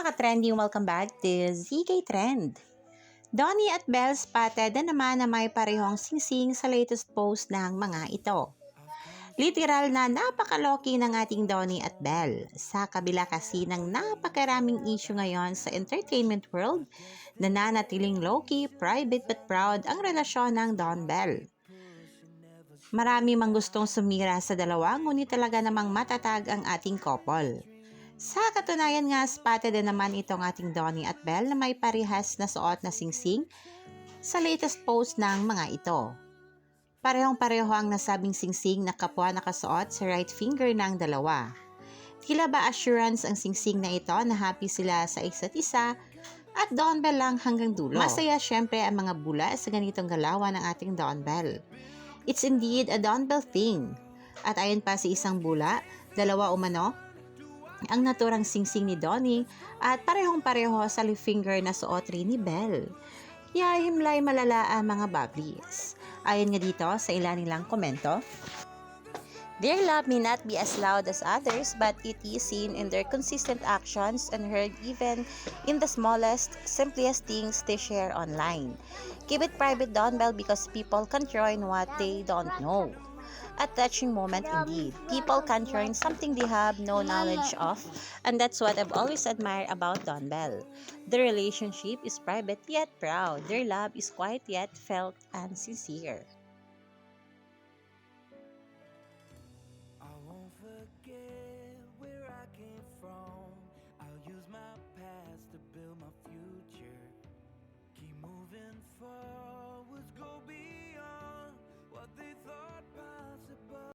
mga ka-trending, welcome back to ZK Trend. Donnie at Belle spotted na naman na may parehong singsing sa latest post ng mga ito. Literal na napakaloki ng ating Donnie at Belle. Sa kabila kasi ng napakaraming issue ngayon sa entertainment world, nananatiling low-key, private but proud ang relasyon ng Don Belle. Marami mang gustong sumira sa dalawa, ngunit talaga namang matatag ang ating couple. Sa katunayan nga, spotted din naman itong ating Donnie at Belle na may parehas na suot na singsing sa latest post ng mga ito. Parehong-pareho ang nasabing singsing na kapwa nakasuot sa right finger ng dalawa. Tila ba assurance ang singsing na ito na happy sila sa isa't isa at Don Belle lang hanggang dulo. Masaya syempre ang mga bula sa ganitong galawan ng ating Don Belle. It's indeed a Don Belle thing. At ayon pa sa isang bula, dalawa umano ang naturang singsing ni Donnie at parehong-pareho sa left finger na suot rin ni Belle. Kaya himlay malala ang mga bablis. Ayon nga dito sa ilan nilang komento, "Their love may not be as loud as others, but it is seen in their consistent actions and heard even in the smallest, simplest things they share online. Keep it private, Don Belle, because people can join what they don't know." A touching moment indeed. People can join something they have no knowledge of, and that's what I've always admired about Don Belle. Their relationship is private yet proud. Their love is quiet yet felt and sincere.